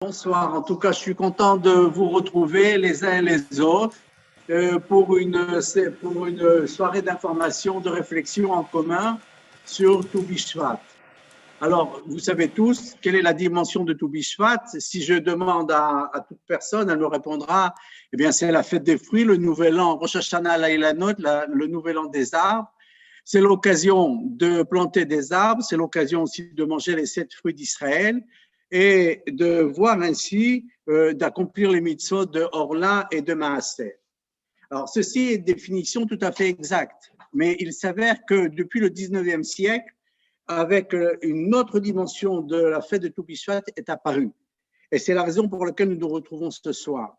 Bonsoir. En tout cas, je suis content de vous retrouver les uns et les autres pour une soirée d'information, de réflexion en commun sur Tou B'Shvat. Alors, vous savez tous quelle est la dimension de Tou B'Shvat. Si je demande à toute personne, elle me répondra, eh bien, c'est la fête des fruits, le nouvel an, Rosh Hashanah Laïlanot, le nouvel an des arbres. C'est l'occasion de planter des arbres, c'est l'occasion aussi de manger les 7 fruits d'Israël et de voir ainsi, d'accomplir les mitzvot de Orla et de Maaser. Alors, ceci est une définition tout à fait exacte, mais il s'avère que depuis le 19e siècle, avec une autre dimension de la fête de Tou B'Shvat est apparue. Et c'est la raison pour laquelle nous nous retrouvons ce soir.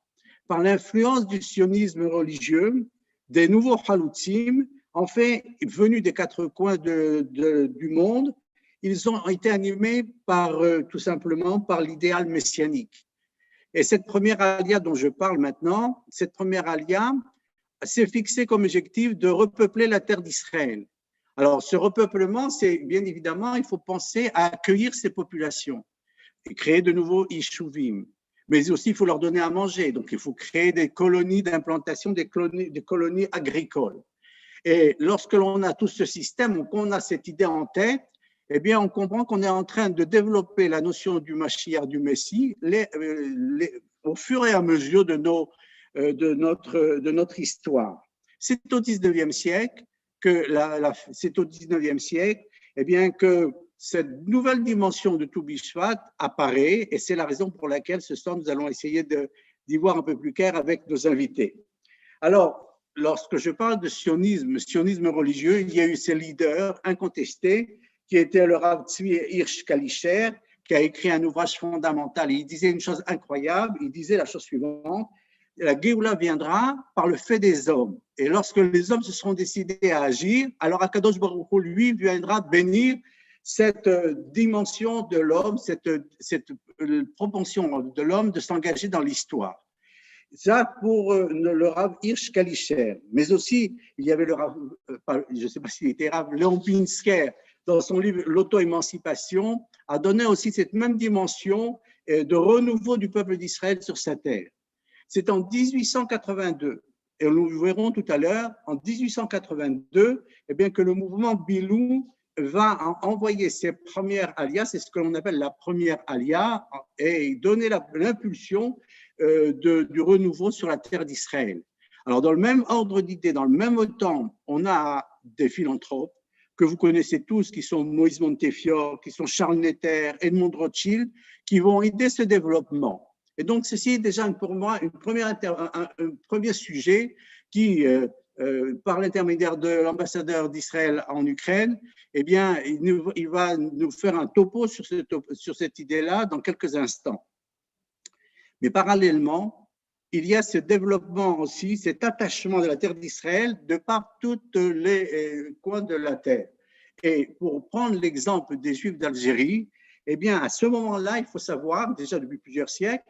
Par l'influence du sionisme religieux, des nouveaux haloutsim, en fait, venus des 4 coins du monde, ils ont été animés par, tout simplement, par l'idéal messianique. Et cette première alia dont je parle maintenant, cette première alia s'est fixée comme objectif de repeupler la terre d'Israël. Alors, ce repeuplement, c'est bien évidemment, il faut penser à accueillir ces populations et créer de nouveaux ishuvim. Mais aussi, il faut leur donner à manger. Donc, il faut créer des colonies d'implantation, des colonies agricoles. Et lorsque l'on a tout ce système, qu'on a cette idée en tête, eh bien, on comprend qu'on est en train de développer la notion du Mashiach, du Messie, au fur et à mesure de notre histoire. C'est au 19e siècle que eh bien, que cette nouvelle dimension de Tou B'Shvat apparaît, et c'est la raison pour laquelle ce soir, nous allons essayer d'y voir un peu plus clair avec nos invités. Alors, lorsque je parle de sionisme religieux, il y a eu ces leaders incontestés qui étaient le Rav Tzvi Hirsch Kalischer, qui a écrit un ouvrage fondamental. Et il disait une chose incroyable, il disait la chose suivante: la Géoula viendra par le fait des hommes. Et lorsque les hommes se seront décidés à agir, alors Akadosh Baruch Hu, lui, viendra bénir cette dimension de l'homme, cette propension de l'homme de s'engager dans l'histoire. Ça pour le Rav Hirsch Kalischer. Mais aussi, il y avait le Rav, je ne sais pas s'il était Rav, Léon Pinsker, dans son livre L'auto-émancipation, a donné aussi cette même dimension de renouveau du peuple d'Israël sur sa terre. C'est en 1882, et nous verrons tout à l'heure, en 1882, eh bien, que le mouvement Bilou va envoyer ses premières alias, c'est ce que l'on appelle la première alia, et donner l'impulsion du renouveau sur la terre d'Israël. Alors, dans le même ordre d'idées, dans le même temps, on a des philanthropes que vous connaissez tous, qui sont Moïse Montefiore, qui sont Charles Netter, Edmond Rothschild, qui vont aider ce développement. Et donc, ceci est déjà pour moi un premier sujet qui, par l'intermédiaire de l'ambassadeur d'Israël en Ukraine, eh bien, il va nous faire un topo sur cette idée-là dans quelques instants. Mais parallèlement, il y a ce développement aussi, cet attachement de la terre d'Israël de par tous les coins de la terre. Et pour prendre l'exemple des Juifs d'Algérie, eh bien, à ce moment-là, il faut savoir, déjà depuis plusieurs siècles,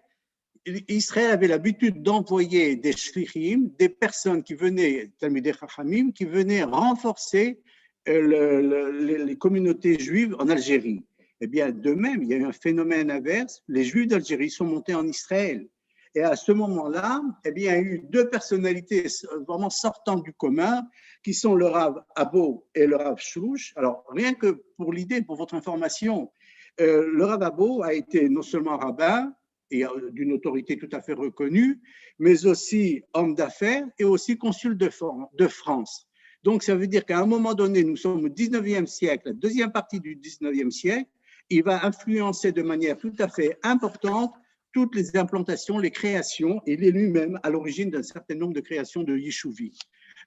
Israël avait l'habitude d'envoyer des shlichim, des personnes qui venaient, Talmidei Chachamim, qui venaient renforcer les communautés juives en Algérie. Eh bien, de même, il y a eu un phénomène inverse. Les Juifs d'Algérie sont montés en Israël. Et à ce moment-là, eh bien, il y a eu 2 personnalités vraiment sortantes du commun, qui sont le Rav Abo et le Rav Shlouch. Alors, rien que pour l'idée, pour votre information, le Rav Abo a été non seulement rabbin, et d'une autorité tout à fait reconnue, mais aussi homme d'affaires et aussi consul de France. Donc, ça veut dire qu'à un moment donné, nous sommes au 19e siècle, la deuxième partie du 19e siècle, il va influencer de manière tout à fait importante toutes les implantations, les créations, et il est lui-même à l'origine d'un certain nombre de créations de Yishuvi.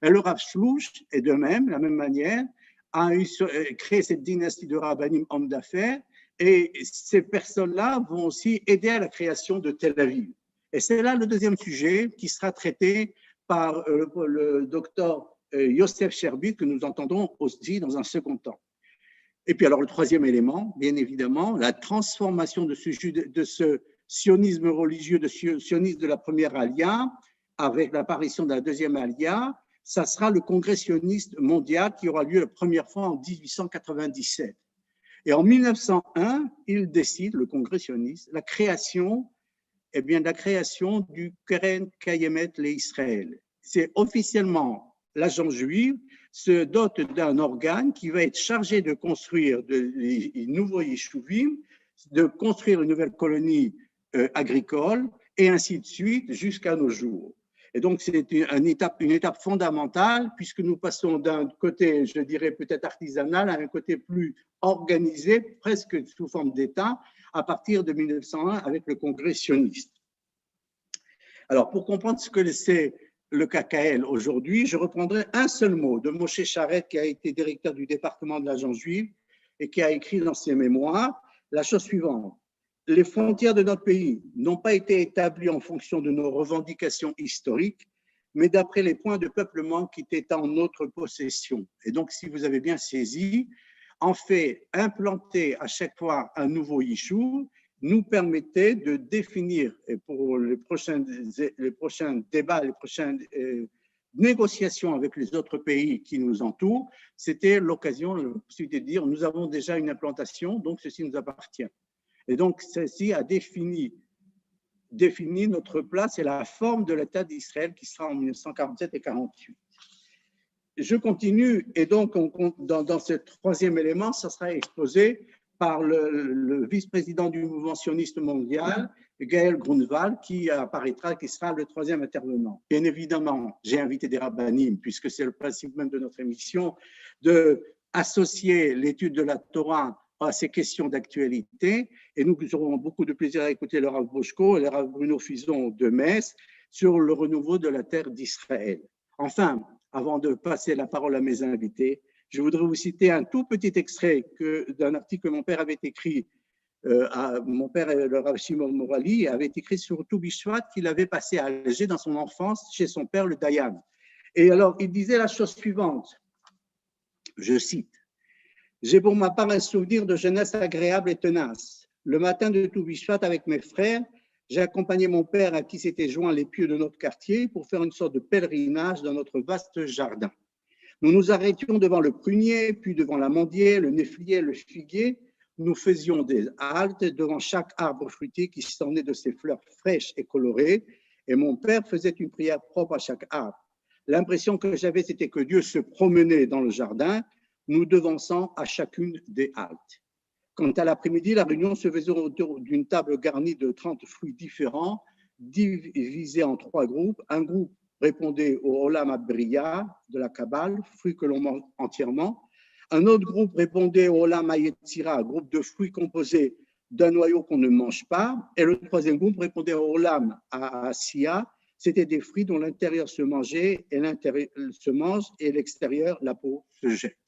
Et le Rav Shlouch est de même, la même manière, a créé cette dynastie de rabbanim hommes d'affaires, et ces personnes-là vont aussi aider à la création de Tel Aviv. Et c'est là le deuxième sujet qui sera traité par le docteur Yosef Sherbit, que nous entendrons aussi dans un second temps. Et puis alors le troisième élément, bien évidemment, la transformation de ce sionisme religieux, de sionisme de la première alia, avec l'apparition de la deuxième alia, ça sera le congrès sioniste mondial qui aura lieu la première fois en 1897. Et en 1901, il décide, le congrès sioniste, la création eh bien, la création du Keren Kayemet l'Israël. C'est officiellement l'agence juive se dote d'un organe qui va être chargé de construire de nouveaux yeshuvim, de construire une nouvelle colonie agricole, et ainsi de suite jusqu'à nos jours. Et donc, c'est une étape fondamentale, puisque nous passons d'un côté, je dirais peut-être artisanal, à un côté plus organisé, presque sous forme d'État, à partir de 1901 avec le Congrès sioniste. Alors, pour comprendre ce que c'est le KKL aujourd'hui, je reprendrai un seul mot de Moshe Charette, qui a été directeur du département de l'agence juive et qui a écrit dans ses mémoires la chose suivante. Les frontières de notre pays n'ont pas été établies en fonction de nos revendications historiques, mais d'après les points de peuplement qui étaient en notre possession. Et donc, si vous avez bien saisi, en fait, implanter à chaque fois un nouveau yishuv nous permettait de définir, et pour les prochains débats, les prochaines négociations avec les autres pays qui nous entourent, c'était l'occasion, la possibilité de dire, nous avons déjà une implantation, donc ceci nous appartient. Et donc, ceci a défini notre place et la forme de l'État d'Israël qui sera en 1947 et 1948. Je continue, et donc dans ce troisième élément, ça sera exposé par le vice-président du mouvement sioniste mondial, Gaël Grunwald, qui apparaîtra, qui sera le troisième intervenant. Bien évidemment, j'ai invité des rabbinim, puisque c'est le principe même de notre émission, d'associer l'étude de la Torah à ces questions d'actualité, et nous aurons beaucoup de plaisir à écouter le Rav Boshko et le Rav Bruno Fison de Metz sur le renouveau de la terre d'Israël. Enfin, avant de passer la parole à mes invités, je voudrais vous citer un tout petit extrait d'un article que mon père avait écrit, mon père, le Rav Shimon Morali, avait écrit sur Tou Bishvat qu'il avait passé à Alger dans son enfance chez son père, le Dayan. Et alors, il disait la chose suivante, je cite, « J'ai pour ma part un souvenir de jeunesse agréable et tenace. Le matin de Tou Bishvat avec mes frères, j'ai accompagné mon père à qui s'étaient joints les pieux de notre quartier pour faire une sorte de pèlerinage dans notre vaste jardin. Nous nous arrêtions devant le prunier, puis devant l'amandier, le néflier, le figuier. Nous faisions des haltes devant chaque arbre fruitier qui s'ornait de ses fleurs fraîches et colorées, et mon père faisait une prière propre à chaque arbre. L'impression que j'avais, c'était que Dieu se promenait dans le jardin, nous devançant à chacune des haltes. Quant à l'après-midi, la réunion se faisait autour d'une table garnie de 30 fruits différents, divisés en 3 groupes. Un groupe répondait au Olam Abriya de la Kabbale, fruits que l'on mange entièrement. Un autre groupe répondait au Olam Hayetzira, groupe de fruits composés d'un noyau qu'on ne mange pas. Et le troisième groupe répondait au Olam Asiya, c'était des fruits dont l'intérieur se mangeait et l'intérieur se mange et l'extérieur, la peau, se jette.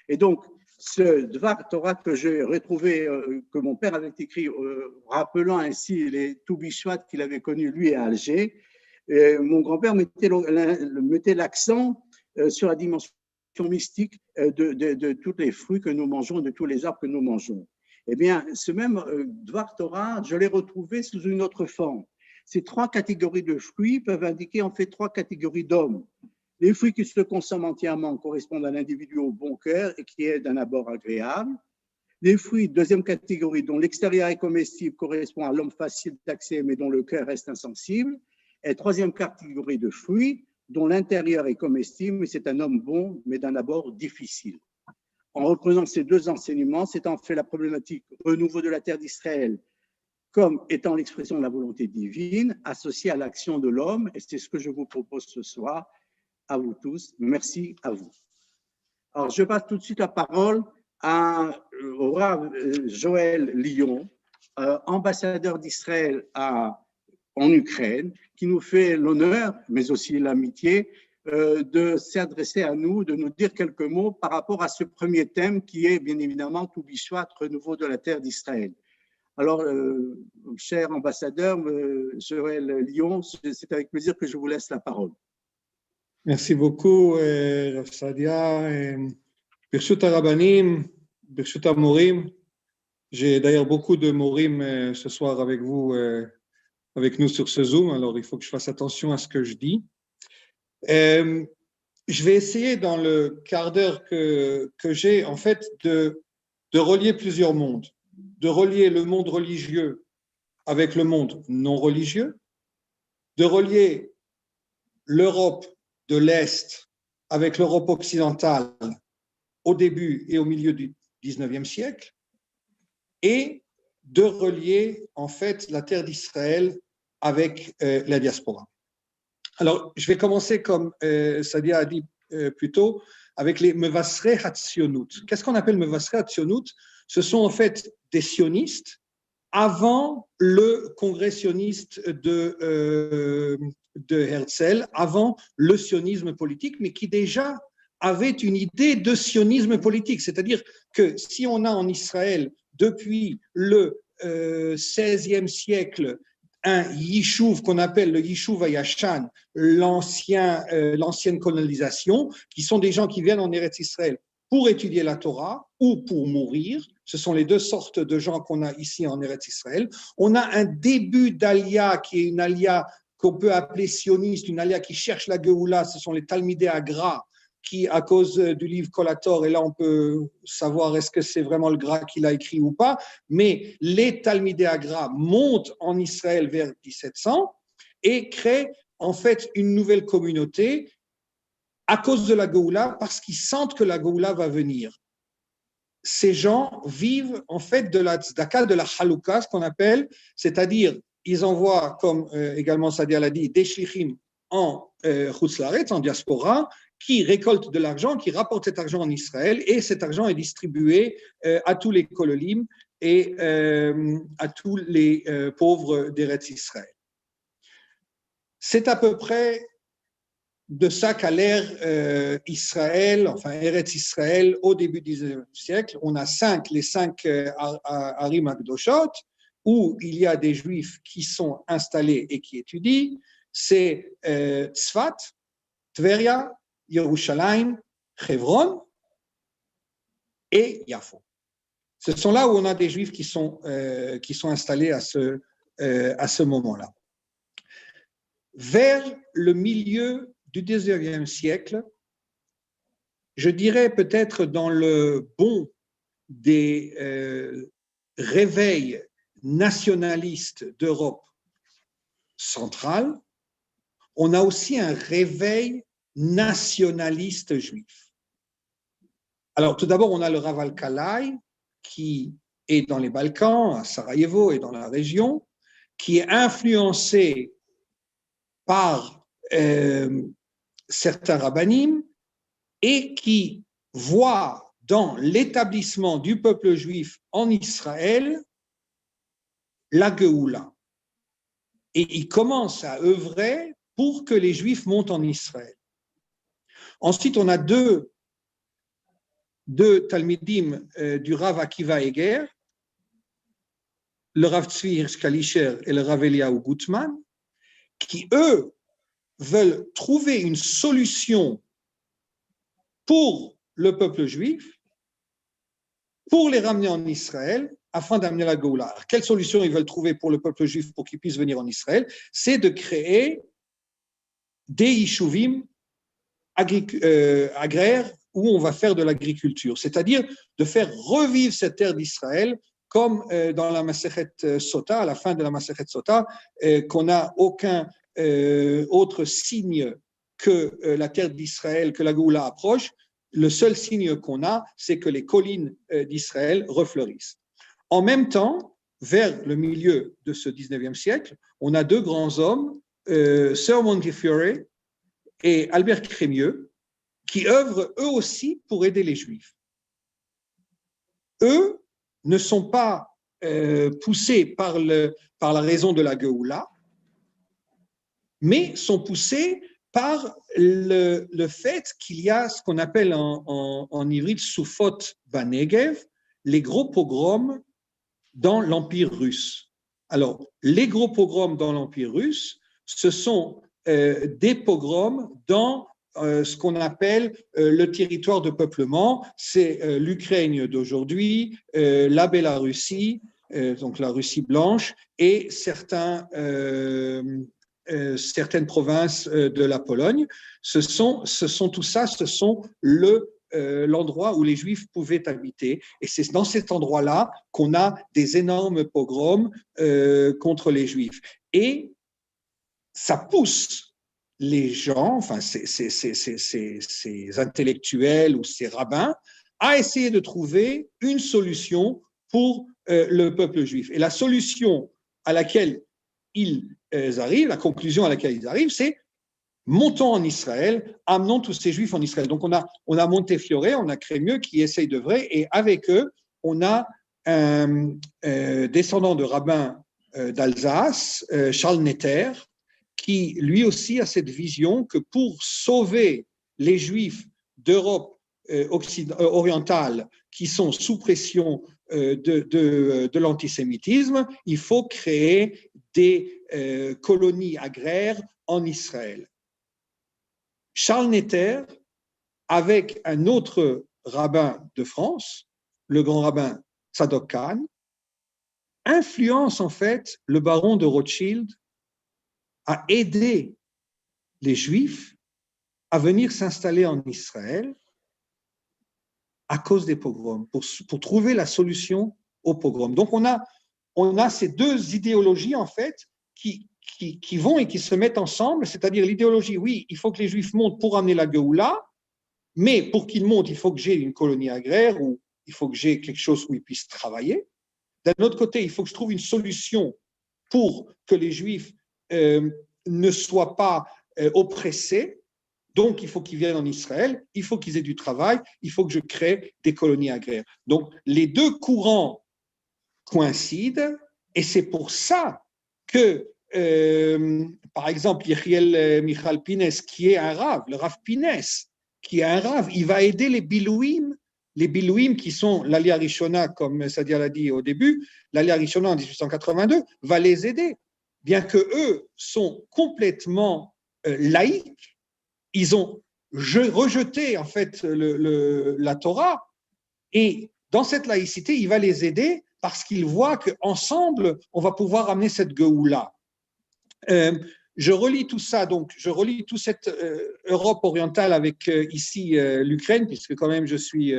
Et donc, ce Dvar Torah que j'ai retrouvé, que mon père avait écrit, rappelant ainsi les Tou Bishvat qu'il avait connus lui à Alger, mon grand-père mettait l'accent sur la dimension mystique de tous les fruits que nous mangeons, de tous les arbres que nous mangeons. Eh bien, ce même Dvar Torah, je l'ai retrouvé sous une autre forme. Ces 3 catégories de fruits peuvent indiquer en fait 3 catégories d'hommes. Les fruits qui se consomment entièrement correspondent à l'individu au bon cœur et qui est d'un abord agréable. Les fruits, deuxième catégorie, dont l'extérieur est comestible, correspond à l'homme facile d'accès mais dont le cœur reste insensible. Et troisième catégorie de fruits, dont l'intérieur est comestible, mais c'est un homme bon mais d'un abord difficile. En reprenant ces 2 enseignements, c'est en fait la problématique renouveau de la terre d'Israël comme étant l'expression de la volonté divine associée à l'action de l'homme, et c'est ce que je vous propose ce soir. À vous tous, merci à vous. Alors, je passe tout de suite la parole au Rav Joël Lyon, ambassadeur d'Israël en Ukraine, qui nous fait l'honneur, mais aussi l'amitié, de s'adresser à nous, de nous dire quelques mots par rapport à ce premier thème qui est bien évidemment Tou Bishvat, renouveau de la terre d'Israël. Alors, cher ambassadeur Joël Lyon, c'est avec plaisir que je vous laisse la parole. Merci beaucoup, Rav Sadia. Birshut HaRabbanim, Birshut HaMorim. J'ai d'ailleurs beaucoup de Morim ce soir avec vous, avec nous sur ce Zoom, alors il faut que je fasse attention à ce que je dis. Je vais essayer dans le quart d'heure que j'ai, en fait, de relier plusieurs mondes, de relier le monde religieux avec le monde non religieux, de relier l'Europe de l'Est avec l'Europe occidentale au début et au milieu du XIXe siècle, et de relier en fait la terre d'Israël avec la diaspora. Alors, je vais commencer comme Sadia a dit plus tôt, avec les Mevasrei HaTzionut. Qu'est-ce qu'on appelle Mevasrei HaTzionut? Ce sont en fait des sionistes avant le congrès sioniste de Herzl, avant le sionisme politique, mais qui déjà avaient une idée de sionisme politique. C'est-à-dire que si on a en Israël, depuis le XVIe siècle, un yishuv qu'on appelle le yishuv hayashan, l'ancienne colonisation, qui sont des gens qui viennent en Eretz Israël pour étudier la Torah ou pour mourir. Ce sont les deux sortes de gens qu'on a ici en Eretz Israël. On a un début d'Alia qui est une Alia qu'on peut appeler sioniste, une Alia qui cherche la Geoula. Ce sont les Talmidei Agra qui, à cause du livre Kolator, et là on peut savoir est-ce que c'est vraiment le Gra qui l'a écrit ou pas, mais les Talmidei Agra montent en Israël vers 1700 et créent en fait une nouvelle communauté à cause de la Geoula, parce qu'ils sentent que la Geoula va venir. Ces gens vivent en fait de la tzedaka, de la halouka, ce qu'on appelle, c'est-à-dire ils envoient, comme également Sadia l'a dit, des shlichim en chutz laaretz, en diaspora, qui récoltent de l'argent, qui rapportent cet argent en Israël, et cet argent est distribué à tous les kololim et à tous les pauvres d'Eretz Israël. C'est à peu près de ça qu'a l'air Israël, enfin Eretz Israël, au début du XIXe siècle. On a les cinq Arim Akdoshot, où il y a des Juifs qui sont installés et qui étudient. C'est Tzfat, Tveria, Yerushalayim, Hebron et Yafo. Ce sont là où on a des Juifs qui sont installés à ce moment-là. Vers le milieu du XIXe siècle, je dirais peut-être dans le bon des réveils nationalistes d'Europe centrale, on a aussi un réveil nationaliste juif. Alors tout d'abord, on a le Rav Alkalai qui est dans les Balkans, à Sarajevo et dans la région, qui est influencé par certains rabbanim et qui voit dans l'établissement du peuple juif en Israël la Geoula. Et il commence à œuvrer pour que les Juifs montent en Israël. Ensuite, on a deux Talmidim du Rav Akiva Eger, le Rav Tzvi Hirsch Kalischer et le Rav Eliyahu Gutman, qui, eux, veulent trouver une solution pour le peuple juif, pour les ramener en Israël, afin d'amener la Geoula. Alors, quelle solution ils veulent trouver pour le peuple juif pour qu'il puisse venir en Israël? C'est de créer des yishuvim agraires où on va faire de l'agriculture, c'est-à-dire de faire revivre cette terre d'Israël comme dans la Masechet Sota, à la fin de la Masechet Sota, qu'on n'a aucun autre signe que la terre d'Israël, que la Geoula approche. Le seul signe qu'on a, c'est que les collines d'Israël refleurissent. En même temps, vers le milieu de ce 19e siècle, on a deux grands hommes, Sir Montefiore et Albert Crémieux, qui œuvrent eux aussi pour aider les Juifs. Eux ne sont pas poussés par la raison de la Geoula, mais sont poussés par le fait qu'il y a ce qu'on appelle en ivrite Soufot Banegev, les gros pogroms dans l'Empire russe. Alors, les gros pogroms dans l'Empire russe, ce sont des pogroms dans ce qu'on appelle le territoire de peuplement, c'est l'Ukraine d'aujourd'hui, la Bélarussie, donc la Russie blanche, et certaines provinces de la Pologne. Tout ça, ce sont le l'endroit où les Juifs pouvaient habiter. Et c'est dans cet endroit-là qu'on a des énormes pogroms contre les Juifs. Et ça pousse les gens, enfin ces intellectuels ou ces rabbins, à essayer de trouver une solution pour le peuple juif. Et la solution à laquelle ils arrivent, la conclusion à laquelle ils arrivent, c'est montons en Israël, amenons tous ces Juifs en Israël. Donc on a Montefiore, on a Crémieux qui essaye d'œuvrer, et avec eux, on a un descendant de rabbin d'Alsace, Charles Netter, qui lui aussi a cette vision que pour sauver les Juifs d'Europe orientale qui sont sous pression de l'antisémitisme, il faut créer des colonies agraires en Israël. Charles Netter, avec un autre rabbin de France, le grand rabbin Tzadok Kahn, influence en fait le baron de Rothschild à aider les Juifs à venir s'installer en Israël à cause des pogroms, pour trouver la solution aux pogroms. Donc on a ces deux idéologies en fait qui vont et qui se mettent ensemble, c'est-à-dire l'idéologie, oui, il faut que les Juifs montent pour amener la Géoula, mais pour qu'ils montent, il faut que j'ai une colonie agraire ou il faut que j'ai quelque chose où ils puissent travailler. D'un autre côté, il faut que je trouve une solution pour que les Juifs ne soient pas oppressés. Donc, il faut qu'ils viennent en Israël, il faut qu'ils aient du travail, il faut que je crée des colonies agraires. Donc, les deux courants coïncident et c'est pour ça que, par exemple, Yechiel Michal Pines, qui est un rave, le Rav Pines, qui est un rave, il va aider les Bilouim qui sont l'Aliyah Rishona, comme Sadia l'a dit au début, l'Aliyah Rishona en 1882 va les aider, bien que eux sont complètement laïcs. Ils ont rejeté en fait la Torah, et dans cette laïcité, il va les aider parce qu'il voit qu'ensemble, on va pouvoir amener cette Géoula. Je relis tout ça, donc je relis toute cette Europe orientale avec ici l'Ukraine, puisque quand même je suis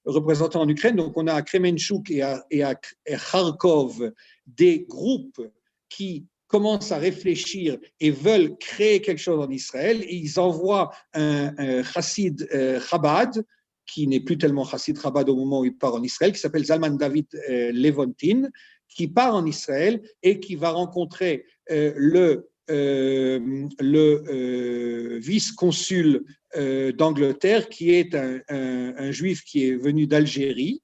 représentant en Ukraine. Donc on a à Kremenchuk et à Kharkov des groupes qui commencent à réfléchir et veulent créer quelque chose en Israël, et ils envoient un chassid Chabad, qui n'est plus tellement chassid Chabad au moment où il part en Israël, qui s'appelle Zalman David Levontin, qui part en Israël et qui va rencontrer le vice-consul d'Angleterre, qui est un juif qui est venu d'Algérie,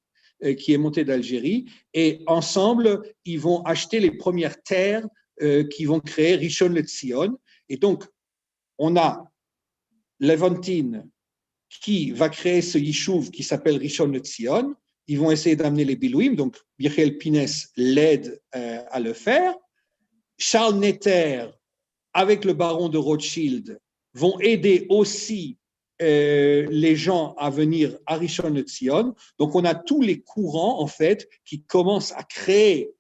qui est monté d'Algérie, et ensemble, ils vont acheter les premières terres qui vont créer Rishon LeZion. Et donc, on a Levontin qui va créer ce yishuv qui s'appelle Rishon LeZion. Ils vont essayer d'amener les Bilouim, donc Yechiel Pines l'aide à le faire. Charles Netter, avec le baron de Rothschild, vont aider aussi les gens à venir à Rishon LeZion. Donc, on a tous les courants, en fait, qui commencent à créer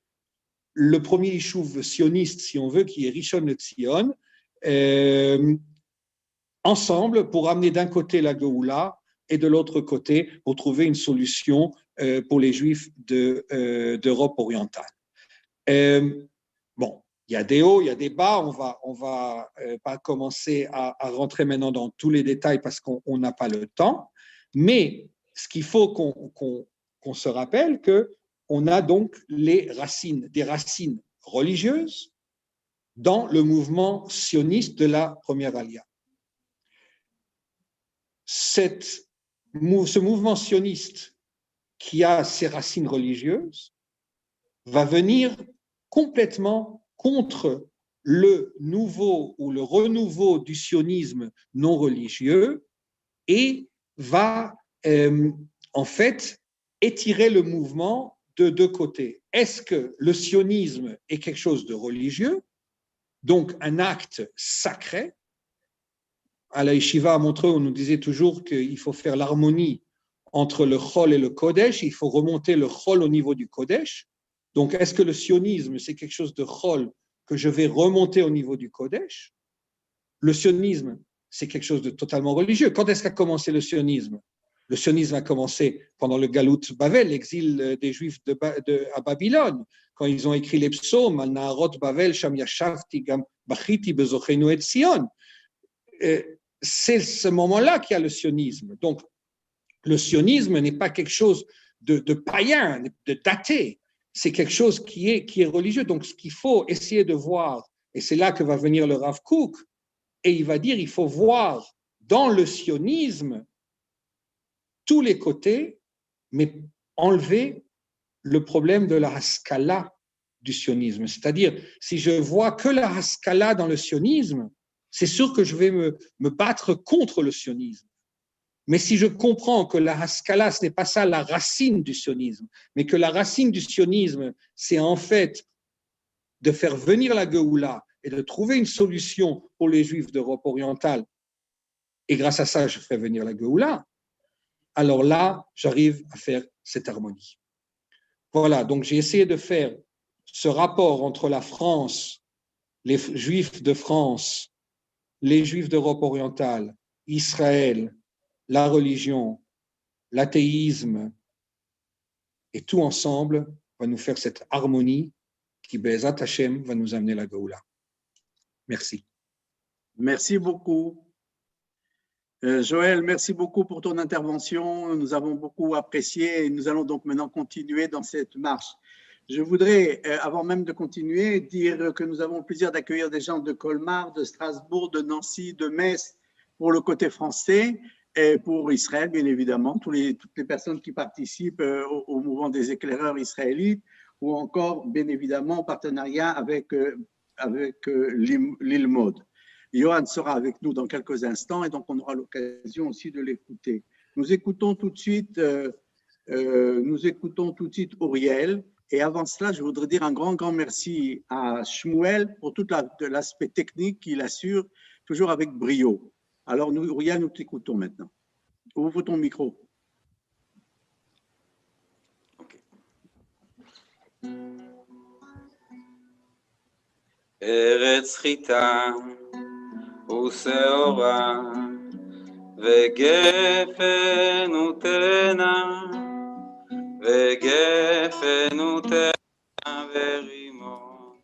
le premier yishuv sioniste, si on veut, qui est Rishon LeZion, ensemble pour amener d'un côté la Géoula et de l'autre côté pour trouver une solution pour les Juifs d'Europe orientale. Bon, il y a des hauts, il y a des bas, on va pas commencer à rentrer maintenant dans tous les détails parce qu'on n'a pas le temps, mais ce qu'il faut qu'on se rappelle, qu'on a donc des racines religieuses dans le mouvement sioniste de la première Aliyah. Ce mouvement sioniste qui a ses racines religieuses va venir complètement contre le nouveau ou le renouveau du sionisme non religieux et va en fait étirer le mouvement de deux côtés. Est-ce que le sionisme est quelque chose de religieux, donc un acte sacré? À la Yeshiva à Montreux, on nous disait toujours qu'il faut faire l'harmonie entre le Chol et le Kodesh, il faut remonter le Chol au niveau du Kodesh. Donc, est-ce que le sionisme, c'est quelque chose de Chol que je vais remonter au niveau du Kodesh? Le sionisme, c'est quelque chose de totalement religieux. Quand est-ce qu'a commencé le sionisme? Le sionisme a commencé pendant le Galut Bavel, l'exil des Juifs à Babylone, quand ils ont écrit les psaumes, Al Naharot Bavel, Sham Yashavti, Gam Bachiti, Bezochenu et Sion. C'est ce moment-là qu'il y a le sionisme. Donc, le sionisme n'est pas quelque chose de païen, de daté. C'est quelque chose qui est religieux. Donc, ce qu'il faut essayer de voir, et c'est là que va venir le Rav Kook, et il va dire il faut voir dans le sionisme tous les côtés, mais enlever le problème de la haskala du sionisme. C'est-à-dire, si je vois que la haskala dans le sionisme, c'est sûr que je vais me battre contre le sionisme. Mais si je comprends que la haskala, ce n'est pas ça la racine du sionisme, mais que la racine du sionisme, c'est en fait de faire venir la Géoula et de trouver une solution pour les Juifs d'Europe orientale, et grâce à ça, je ferai venir la Géoula, alors là, j'arrive à faire cette harmonie. Voilà, donc j'ai essayé de faire ce rapport entre la France, les Juifs de France, les Juifs d'Europe orientale, Israël, la religion, l'athéisme, et tout ensemble va nous faire cette harmonie qui, Be'ezat Hashem, va nous amener la Géoula. Merci. Merci beaucoup. Joël, merci beaucoup pour ton intervention. Nous avons beaucoup apprécié et nous allons donc maintenant continuer dans cette marche. Je voudrais, avant même de continuer, dire que nous avons le plaisir d'accueillir des gens de Colmar, de Strasbourg, de Nancy, de Metz pour le côté français et pour Israël, bien évidemment, toutes les personnes qui participent au mouvement des éclaireurs israélites ou encore, bien évidemment, en partenariat avec l'ILMOD. Johan sera avec nous dans quelques instants et donc on aura l'occasion aussi de l'écouter. Nous écoutons tout de suite Uriel. Et avant cela, je voudrais dire un grand merci à Shmuel pour tout l'aspect technique qu'il assure, toujours avec brio. Alors, Uriel, nous t'écoutons maintenant. Ouvre ton micro. Okay. Eretz chita ושעורה וגפן ותנה וגפן ותנה ורימון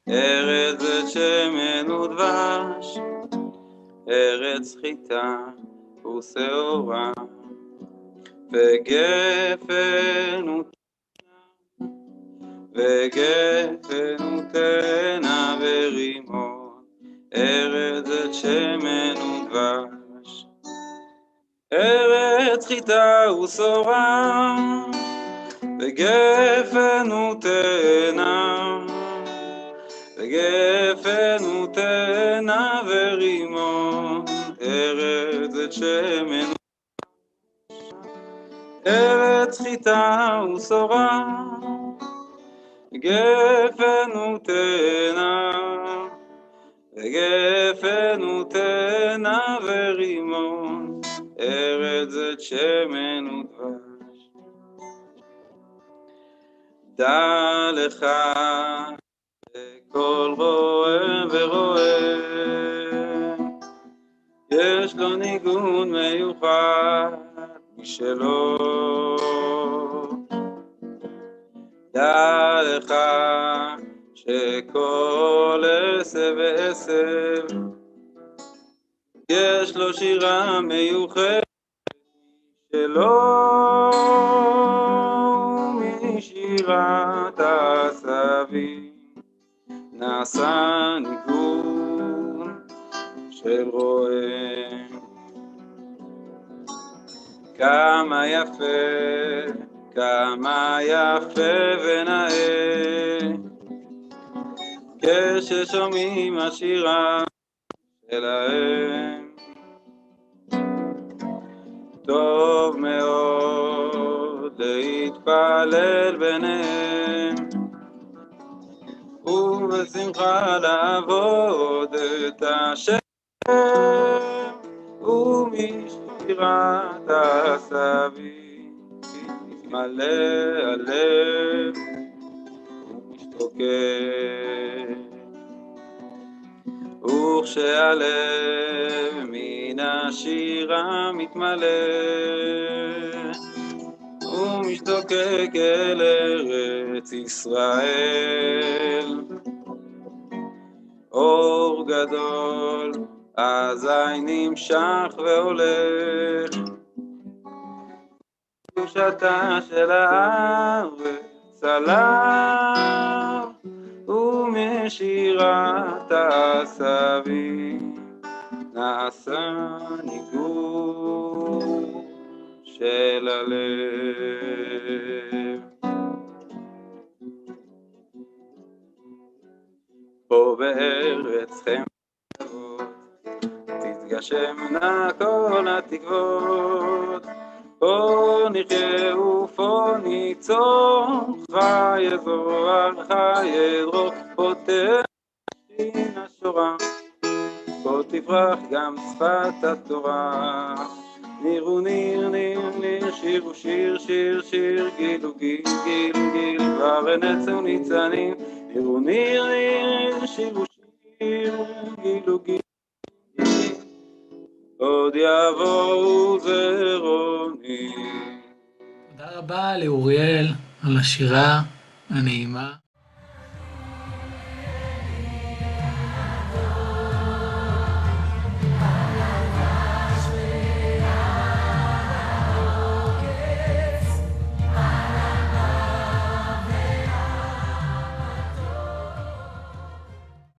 ארץ זית שמן ודבש ארץ חיטה ושעורה וגפן ותנה וגפן ותנה ורימון ארץ זית שמן ודבש ארץ חיטה ושעורה וגפן ותנה וגפן ותנה ורימון ארץ זית שמן ארץ חיטה ושעורה וגפן ותנה וגפן ותנה ורימון ארץ זית שמן ודבש דע לך כל רועה ורועה יש לו ניגון מיוחד משלו דע לך שכל עשב ועשב יש לו שירה מיוחדת משלו משירת העשבים נעשה ניגון של רועה כמה יפה ונאה כששומעים השירה שלהם טוב מאוד להתפלל ביניהם ובשמחה לעבוד את השם ומשירת העשבים מלא הלב ומשתוקק וכשהלב מן מן השירה מתמלא ומשתוקק אל ארץ ישראל. אור גדול אזי נמשך והולך, קדושתה של הארץ עליו ומשירת העשבים נעשה ניגון של הלב. פה בארץ חמדות תתגשמנה כל התקוות, פה נחיה ופה ניצור, חי יזוהר חי ידרוך, פה תשין השורה, פה תפרח גם שפת התורה. נירו ניר ניר ניר, שירו שיר שיר שיר, גילו גיל גיל גיל, כבר נצר ניצנים. נירו ניר ניר, שירו שיר, גילו גיל גיל, עוד יבואו זרעונים. תודה רבה לאוריאל על השירה הנעימה.